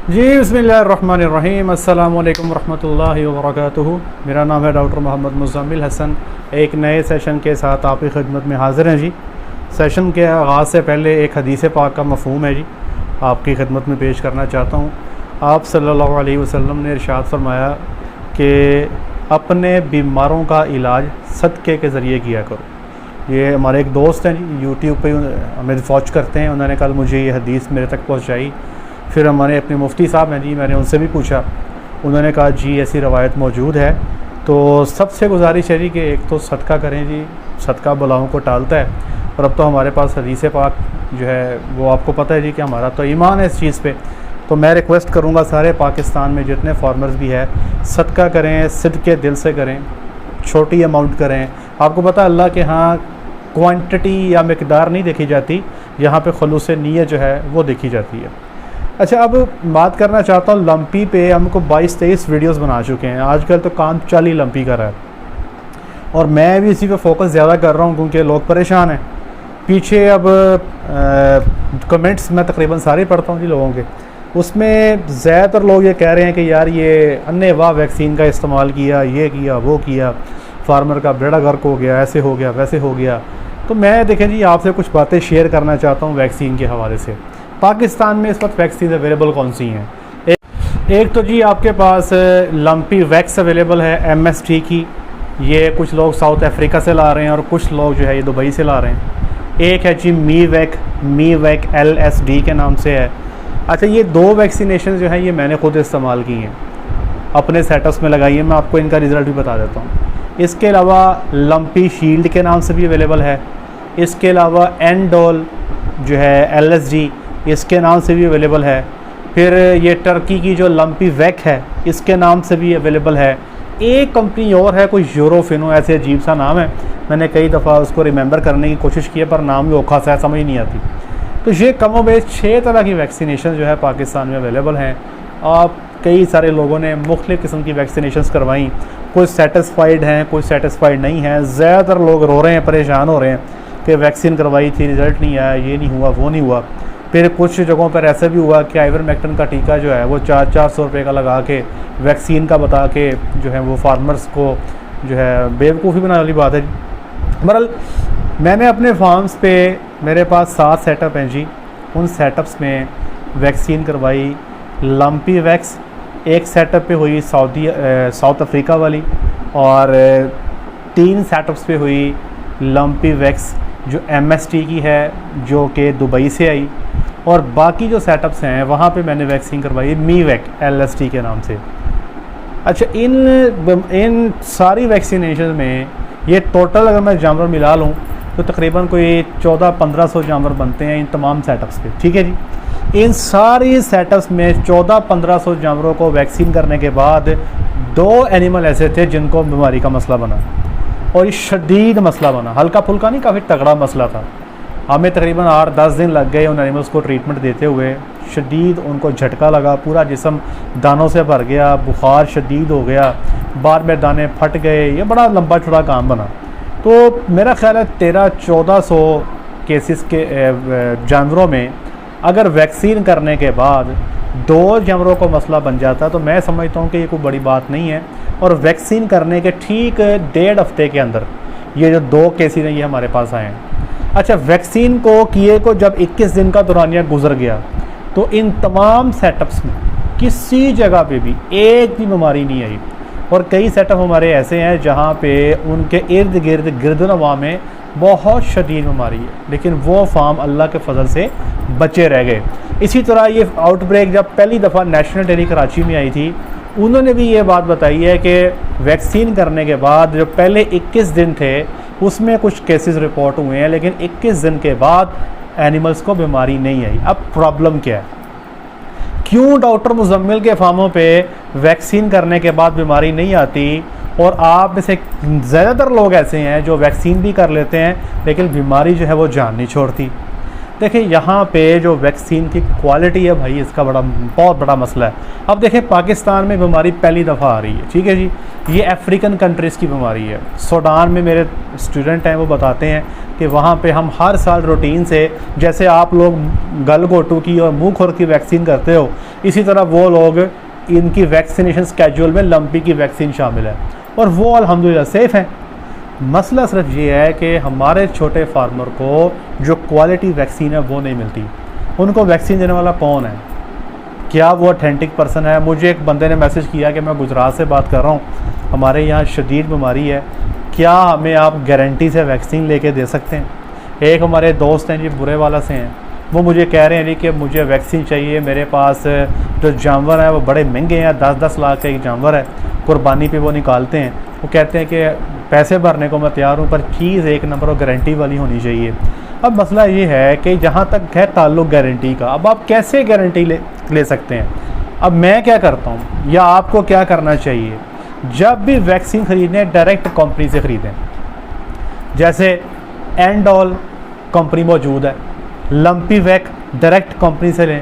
जी बिस्मिल्लाहिर्रहमानिर्रहीम अस्सलामु अलैकुम रहमतुल्लाहि व बरकातुहू। मेरा नाम है डॉक्टर मोहम्मद मुज़म्मिल हसन। एक नए सेशन के साथ आपकी खिदमत में हाज़िर हैं जी। सेशन के आगाज़ से पहले एक हदीस पाक का मफ़हूम है जी, आपकी खिदमत में पेश करना चाहता हूँ। आप सल्लल्लाहु अलैहि वसल्लम ने इरशाद फरमाया कि अपने बीमारों का इलाज सदक़े के ज़रिए किया करो। ये हमारे एक दोस्त हैं जी, यूट्यूब पे हमें वॉच करते हैं, उन्होंने कल मुझे ये हदीस मेरे तक पहुँचाई। फिर हमारे अपने मुफ्ती साहब हैं जी, मैंने उनसे भी पूछा, उन्होंने कहा जी ऐसी रवायत मौजूद है। तो सबसे गुजारिश है जी कि एक तो सदका करें जी, सदका बलाओं को टालता है। और अब तो हमारे पास हदीस पाक जो है वो आपको पता है जी कि हमारा तो ईमान है इस चीज़ पे। तो मैं रिक्वेस्ट करूँगा सारे पाकिस्तान में जितने फार्मर्स भी है, सदका करें, सिद्क़े दिल से करें, छोटी अमाउंट करें। आपको पता है अल्लाह के यहाँ क्वांटिटी या मिकदार नहीं देखी जाती, यहाँ पे खुलूस नीयत जो है वो देखी जाती है। अच्छा, अब बात करना चाहता हूँ लंपी पे। हमको 22-23 वीडियोस बना चुके हैं, आजकल तो काम चाली लंपी का रहा है और मैं भी इसी पे फोकस ज़्यादा कर रहा हूँ क्योंकि लोग परेशान हैं। पीछे अब कमेंट्स मैं तकरीबन सारे पढ़ता हूँ जी लोगों के, उसमें ज़्यादातर लोग ये कह रहे हैं कि यार ये अन्य वाह वैक्सीन का इस्तेमाल किया, ये किया, वो किया, फार्मर का बेड़ा गर्क हो गया, ऐसे हो गया, वैसे हो गया। तो मैं देखें जी आपसे कुछ बातें शेयर करना चाहता हूँ वैक्सीन के हवाले से। पाकिस्तान में इस वक्त वैक्सीन अवेलेबल कौन सी हैं? एक तो जी आपके पास लंपी वैक्स अवेलेबल है MST की, ये कुछ लोग साउथ अफ्रीका से ला रहे हैं और कुछ लोग जो है ये दुबई से ला रहे हैं। एक है जी मीवैक LSD के नाम से है। अच्छा, ये दो वैक्सीनेशन जो है ये मैंने खुद इस्तेमाल की हैं, अपने सेटअप्स में लगाई है। मैं आपको इनका रिज़ल्ट भी बता देता हूँ। इसके अलावा लंपी शील्ड के नाम से भी अवेलेबल है। इसके अलावा एंडोल जो है LSD, इसके नाम से भी अवेलेबल है। फिर ये टर्की की जो लंपी वैक है इसके नाम से भी अवेलेबल है। एक कंपनी और है, कोई यूरोफिनो, ऐसे अजीब सा नाम है, मैंने कई दफ़ा उसको रिमेंबर करने की कोशिश की है पर नाम भी औखा सा है, समझ नहीं आती। तो ये कमो बेश 6 तरह की वैक्सीनेशन जो है पाकिस्तान में अवेलेबल हैं। आप कई सारे लोगों ने मुख्तलिफ़ किस्म की वैक्सीनेशन करवाई, कुछ सेटिस्फाइड हैं, कुछ सेटिस्फाइड नहीं हैं। ज़्यादातर लोग रो रहे हैं, परेशान हो रहे हैं कि वैक्सीन करवाई थी, रिज़ल्ट नहीं आया, ये नहीं हुआ, वो नहीं हुआ। फिर कुछ जगहों पर ऐसा भी हुआ कि आइवरमेक्टिन का टीका जो है वो 400 रुपये का लगा के वैक्सीन का बता के जो है वो फार्मर्स को जो है बेवकूफ़ी बनाने वाली बात है। बहरहाल मैंने अपने फार्म्स पे, मेरे पास 7 सेटअप हैं जी, उन सेटअप्स में वैक्सीन करवाई लंपी वैक्स। एक सेटअप पे हुई साउथ अफ्रीका वाली और 3 सेटअप्स पे हुई लंपी वैक्स जो MST की है जो कि दुबई से आई। और बाकी जो सेटअप्स हैं वहाँ पे मैंने वैक्सीन करवाई मीवैक LSD के नाम से। अच्छा, इन सारी वैक्सीनेशन में ये टोटल अगर मैं जानवर मिला लूँ तो तकरीबन कोई 1400-1500 जानवर बनते हैं इन तमाम सेटअप्स पे, ठीक है जी। इन सारी सेटअप्स में 1400-1500 जानवरों को वैक्सीन करने के बाद 2 एनिमल ऐसे थे जिनको बीमारी का मसला बना, और ये शदीद मसला बना, हल्का फुल्का नहीं, काफ़ी तगड़ा मसला था। हमें तकरीबन 8-10 दिन लग गए उन एनिमल्स को ट्रीटमेंट देते हुए। शदीद उनको झटका लगा, पूरा जिस्म दानों से भर गया, बुखार शदीद हो गया, बाद में दाने फट गए, ये बड़ा लंबा चौड़ा काम बना। तो मेरा ख्याल है 1300-1400 केसेस के जानवरों में अगर वैक्सीन करने के बाद 2 जानवरों को मसला बन जाता तो मैं समझता हूँ कि ये कोई बड़ी बात नहीं है। और वैक्सीन करने के ठीक 1.5 हफ्ते के अंदर ये जो 2 केसेस हैं ये हमारे पास आए हैं। अच्छा, वैक्सीन को किए को जब 21 दिन का दौरानिया गुजर गया तो इन तमाम सेटअप्स में किसी जगह पे भी एक भी बीमारी नहीं आई। और कई सेटअप हमारे ऐसे हैं जहाँ पे उनके इर्द गिर्द गिरदनवा में बहुत शदीद बीमारी है, लेकिन वो फार्म अल्लाह के फजल से बचे रह गए। इसी तरह ये आउटब्रेक जब पहली दफ़ा नेशनल डेयरी कराची में आई थी, उन्होंने भी ये बात बताई है कि वैक्सीन करने के बाद जो पहले 21 दिन थे उसमें कुछ केसेस रिपोर्ट हुए हैं, लेकिन 21 दिन के बाद एनिमल्स को बीमारी नहीं आई। अब प्रॉब्लम क्या है? क्यों डॉक्टर मुज़म्मिल के फार्मों पे वैक्सीन करने के बाद बीमारी नहीं आती और आप में से ज़्यादातर लोग ऐसे हैं जो वैक्सीन भी कर लेते हैं लेकिन बीमारी जो है वो जान नहीं छोड़ती? देखिए यहाँ पे जो वैक्सीन की क्वालिटी है भाई, इसका बहुत बड़ा मसला है। अब देखें पाकिस्तान में बीमारी पहली दफ़ा आ रही है, ठीक है जी, ये अफ्रीकन कंट्रीज़ की बीमारी है। सूडान में मेरे स्टूडेंट हैं, वो बताते हैं कि वहाँ पे हम हर साल रूटीन से, जैसे आप लोग गलघोटू की और मुँह खुर की वैक्सीन करते हो, इसी तरह वो लोग इनकी वैक्सीनेशन स्केड्यूल में लंपी की वैक्सीन शामिल है और वो अल्हम्दुलिल्लाह सेफ़ है। मसला सिर्फ ये है कि हमारे छोटे फार्मर को जो क्वालिटी वैक्सीन है वो नहीं मिलती। उनको वैक्सीन देने वाला कौन है, क्या वो ऑथेंटिक पर्सन है? मुझे एक बंदे ने मैसेज किया कि मैं गुजरात से बात कर रहा हूँ, हमारे यहाँ शदीद बीमारी है, क्या हमें आप गारंटी से वैक्सीन लेके दे सकते हैं? एक हमारे दोस्त हैं जी बुरे वाला से हैं, वो मुझे कह रहे हैं जी कि मुझे वैक्सीन चाहिए, मेरे पास जो जानवर हैं वो बड़े महंगे हैं, 10-10 लाख का एक जानवर है, कुर्बानी पे वो निकालते हैं। वो कहते हैं कि पैसे भरने को मैं तैयार हूँ, पर चीज़ एक नंबर और गारंटी वाली होनी चाहिए। अब मसला ये है कि जहाँ तक है ताल्लुक़ गारंटी का, अब आप कैसे गारंटी ले सकते हैं? अब मैं क्या करता हूँ या आपको क्या करना चाहिए, जब भी वैक्सीन ख़रीदें डायरेक्ट कंपनी से ख़रीदें। जैसे एंडॉल कंपनी मौजूद है, लंपी वैक डायरेक्ट कंपनी से लें,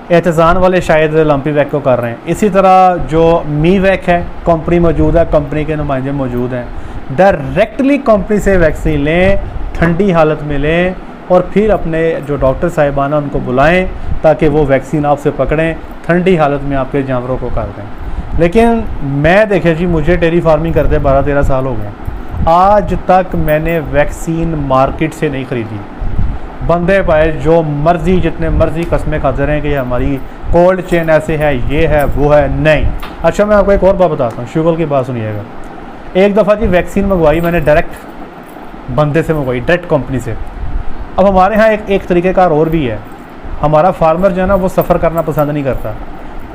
एहतजान वाले शायद लंपी वैक को कर रहे हैं। इसी तरह जो मी वैक है कंपनी मौजूद है, कंपनी के नुमाइंदे मौजूद हैं, डायरेक्टली कंपनी से वैक्सीन लें, ठंडी हालत में लें और फिर अपने जो डॉक्टर साहिबान हैं उनको बुलाएं ताकि वो वैक्सीन आपसे पकड़ें, ठंडी हालत में आपके जानवरों को कर दें। लेकिन मैं देखिए जी, मुझे डेयरी फार्मिंग करते 12-13 साल हो गए, आज तक मैंने वैक्सीन मार्केट से नहीं ख़रीदी। बंदे पाए जो मर्ज़ी जितने मर्ज़ी कस्में खाते रहें कि हमारी कोल्ड चेन ऐसे है, ये है, वो है, नहीं। अच्छा मैं आपको एक और बात बताता हूँ, शुगर की बात सुनिएगा। एक दफ़ा जी वैक्सीन मंगवाई मैंने, डायरेक्ट बंदे से मंगवाई, डायरेक्ट कंपनी से। अब हमारे यहाँ एक तरीक़ेकार और भी है, हमारा फार्मर जो है ना वो सफ़र करना पसंद नहीं करता।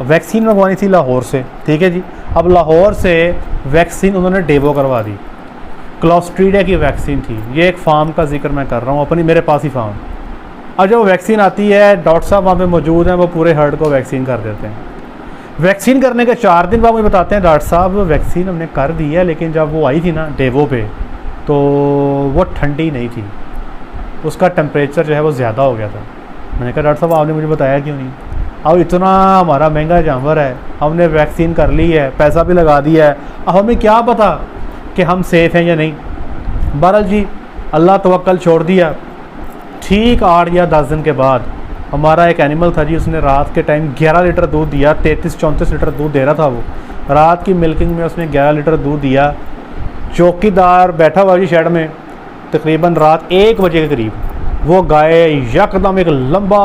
वैक्सीन मंगवानी थी लाहौर से, ठीक है जी। अब लाहौर से वैक्सीन उन्होंने डेबो करवा दी, क्लॉस्ट्रीडिया की वैक्सीन थी। ये एक फार्म का जिक्र मैं कर रहा हूँ, अपनी मेरे पास ही फार्म। अब जब वैक्सीन आती है, डॉक्टर साहब वहाँ पे मौजूद हैं, वो पूरे हर्ड को वैक्सीन कर देते हैं। वैक्सीन करने के 4 दिन बाद मुझे बताते हैं, डॉक्टर साहब वैक्सीन हमने कर दी है, लेकिन जब वो आई थी ना डेबो पे तो वो ठंडी नहीं थी, उसका टेम्परेचर जो है वो ज़्यादा हो गया था। मैंने कहा डॉक्टर साहब आपने मुझे बताया क्यों नहीं? अब इतना हमारा महंगा जानवर है, हमने वैक्सीन कर ली है, पैसा भी लगा दिया है, अब हमें क्या पता कि हम सेफ़ हैं या नहीं। बहरहाल जी अल्लाह तवक्कल छोड़ दिया। ठीक 8 या 10 दिन के बाद हमारा एक एनिमल था जी, उसने रात के टाइम 11 लीटर दूध दिया, 33-34 लीटर दूध दे रहा था वो। रात की मिल्किंग में उसने 11 लीटर दूध दिया। चौकीदार बैठा हुआ जी शेड में, तकरीबन रात 1 बजे के करीब वो गाय यकदम एक लंबा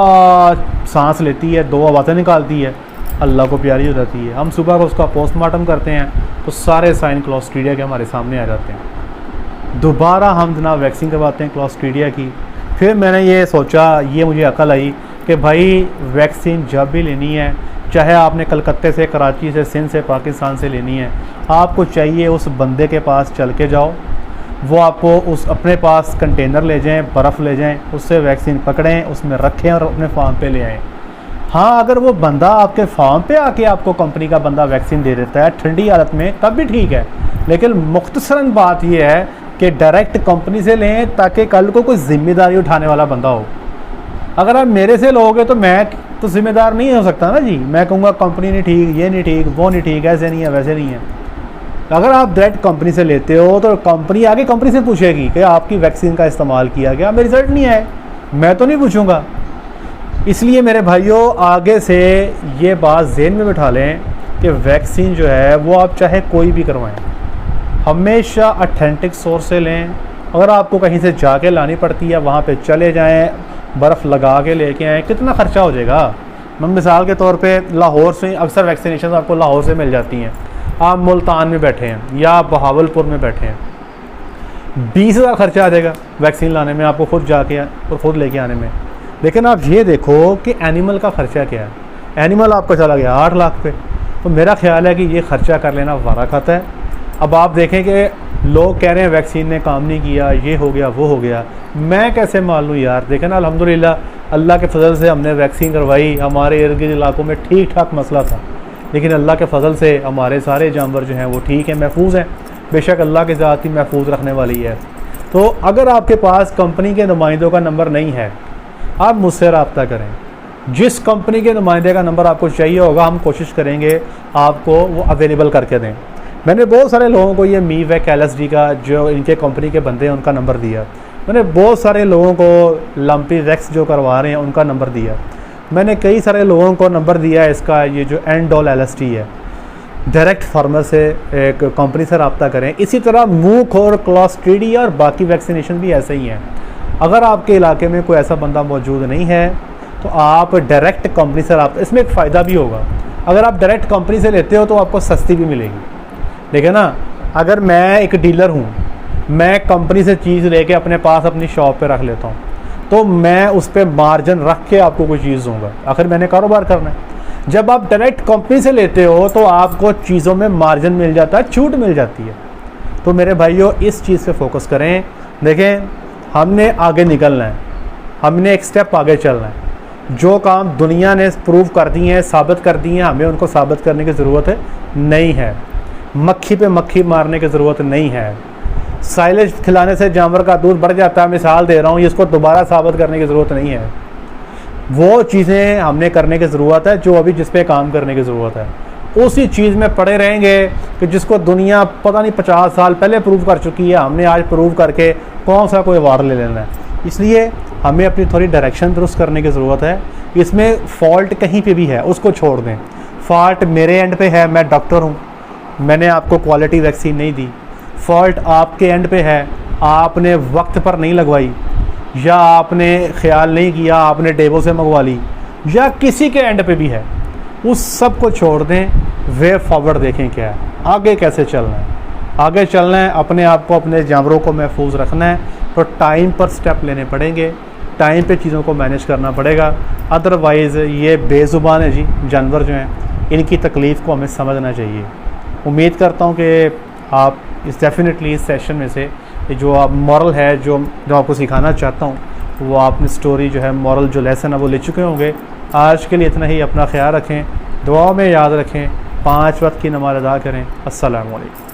सांस लेती है, 2 आवाज़ें निकालती है, अल्लाह को प्यारी हो जाती है। हम सुबह को उसका पोस्टमार्टम करते हैं तो सारे साइन क्लॉस्ट्रीडिया के हमारे सामने आ जाते हैं। दोबारा हम जनाब वैक्सीन करवाते हैं क्लॉस्ट्रीडिया की। फिर मैंने ये सोचा, ये मुझे अकल आई कि भाई वैक्सीन जब भी लेनी है, चाहे आपने कलकत्ते से, कराची से, सिंध से, पाकिस्तान से लेनी है, आपको चाहिए उस बंदे के पास चल के जाओ, वो आपको उस अपने पास कंटेनर ले जाएं, बर्फ़ ले जाएं, उससे वैक्सीन पकड़ें, उसमें रखें और अपने फार्म पे ले आएँ। हाँ, अगर वो बंदा आपके फार्म पे आके आपको कंपनी का बंदा वैक्सीन दे देता है ठंडी हालत में, तब भी ठीक है। लेकिन मुख्तसरन बात यह है कि डायरेक्ट कंपनी से लें ताकि कल को कोई ज़िम्मेदारी उठाने वाला बंदा हो। अगर आप मेरे से लोगे तो मैं तो ज़िम्मेदार नहीं हो सकता ना जी। मैं कहूँगा कंपनी नहीं ठीक, ये नहीं ठीक, वो नहीं ठीक, ऐसे नहीं है, वैसे नहीं है। अगर आप डायरेक्ट कंपनी से लेते हो तो कंपनी आगे कंपनी से पूछेगी कि आपकी वैक्सीन का इस्तेमाल किया गया, मेरे रिज़ल्ट नहीं आए, मैं तो नहीं पूछूंगा। इसलिए मेरे भाइयों आगे से ये बात ज़हन में बिठा लें कि वैक्सीन जो है वो आप चाहे कोई भी करवाएं, हमेशा ऑथेंटिक सोर्स से लें। अगर आपको कहीं से जाके लानी पड़ती है, वहाँ पे चले जाएं, बर्फ़ लगा के लेके आएँ, कितना ख़र्चा हो जाएगा। मैं मिसाल के तौर पे लाहौर से अक्सर वैक्सीनेशन आपको लाहौर से मिल जाती हैं। आप मुल्तान में बैठे हैं या बहावलपुर में बैठे हैं, 20,000 खर्चा आ जाएगा वैक्सीन लाने में, आपको खुद जाके और ख़ुद लेके आने में। लेकिन आप ये देखो कि एनिमल का ख़र्चा क्या है। एनिमल आपका चला गया 8 लाख पे, तो मेरा ख्याल है कि ये ख़र्चा कर लेना वारा खाता है। अब आप देखें कि लोग कह रहे हैं वैक्सीन ने काम नहीं किया, ये हो गया, वो हो गया, मैं कैसे मान लूँ यार। देखें ना, अल्हम्दुलिल्लाह अल्लाह के फजल से हमने वैक्सीन करवाई, हमारे इर्द गिर्द इलाकों में ठीक ठाक मसला था, लेकिन अल्लाह के फजल से हमारे सारे जानवर जो हैं वो ठीक हैं, महफूज हैं। बेशक अल्लाह की ज़ात ही महफूज रखने वाली है। तो अगर आपके पास कंपनी के नुमाइंदों का नंबर नहीं है आप मुझसे रब्ता करें। जिस कंपनी के नुमाइंदे का नंबर आपको चाहिए होगा हम कोशिश करेंगे आपको वो अवेलेबल करके दें। मैंने बहुत सारे लोगों को ये मीवैक LSD का जो इनके कंपनी के बंदे हैं उनका नंबर दिया। मैंने बहुत सारे लोगों को लंपी वैक्स जो करवा रहे हैं उनका नंबर दिया। मैंने कई सारे लोगों को नंबर दिया है इसका, ये जो एंडोल LSD है, डायरेक्ट फार्मर से एक कंपनी से रब्ता करें। इसी तरह मूक और क्लॉस्ट्रीडिया और बाकी वैक्सीनेशन भी ऐसे ही हैं। अगर आपके इलाके में कोई ऐसा बंदा मौजूद नहीं है तो आप डायरेक्ट कंपनी से रब्ता, इसमें एक फ़ायदा भी होगा, अगर आप डायरेक्ट कंपनी से लेते हो तो आपको सस्ती भी मिलेगी। देखिए ना, अगर मैं एक डीलर हूँ, मैं कंपनी से चीज़ लेके अपने पास अपनी शॉप पे रख लेता हूँ तो मैं उस पर मार्जिन रख के आपको कोई चीज़ दूँगा, आखिर मैंने कारोबार करना है। जब आप डायरेक्ट कंपनी से लेते हो तो आपको चीज़ों में मार्जिन मिल जाता है, छूट मिल जाती है। तो मेरे भाइयों इस चीज़ पे फोकस करें। देखें, हमने आगे निकलना है, हमने एक स्टेप आगे चलना है। जो काम दुनिया ने प्रूव कर दिए हैं, साबित कर दिए हैं, हमें उनको साबित करने की ज़रूरत नहीं है। मक्खी पे मक्खी मारने की ज़रूरत नहीं है। साइलेज खिलाने से जानवर का दूध बढ़ जाता है, मिसाल दे रहा हूँ, इसको दोबारा साबित करने की ज़रूरत नहीं है। वो चीज़ें हमने करने की ज़रूरत है जो अभी जिस पे काम करने की ज़रूरत है। उसी चीज़ में पड़े रहेंगे कि जिसको दुनिया पता नहीं 50 साल पहले प्रूव कर चुकी है, हमने आज प्रूव करके कौन सा कोई वार ले लेना है। इसलिए हमें अपनी थोड़ी डायरेक्शन दुरुस्त करने की ज़रूरत है। इसमें फॉल्ट कहीं पे भी है उसको छोड़ दें। फॉल्ट मेरे एंड पे है, मैं डॉक्टर हूँ, मैंने आपको क्वालिटी वैक्सीन नहीं दी। फॉल्ट आपके एंड पे है, आपने वक्त पर नहीं लगवाई, या आपने ख्याल नहीं किया, आपने डेबो से मंगवा ली, या किसी के एंड पे भी है। उस सब को छोड़ दें, वे फॉरवर्ड देखें क्या है, आगे कैसे चलना है। आगे चलना है, अपने आप को, अपने जानवरों को महफूज रखना है, तो टाइम पर स्टेप लेने पड़ेंगे, टाइम पे चीज़ों को मैनेज करना पड़ेगा। अदरवाइज़ ये बेज़ुबान है जी जानवर जो हैं, इनकी तकलीफ़ को हमें समझना चाहिए। उम्मीद करता हूँ कि आप डेफिनेटली इस सेशन में से जो आप मॉरल है जो आपको सिखाना चाहता हूँ, वो आपने स्टोरी जो है, मॉरल जो लेसन है वो ले चुके होंगे। आज के लिए इतना ही। अपना ख्याल रखें, दुआ में याद रखें, 5 वक्त की नमाज़ अदा करें। अस्सलामु अलैकुम।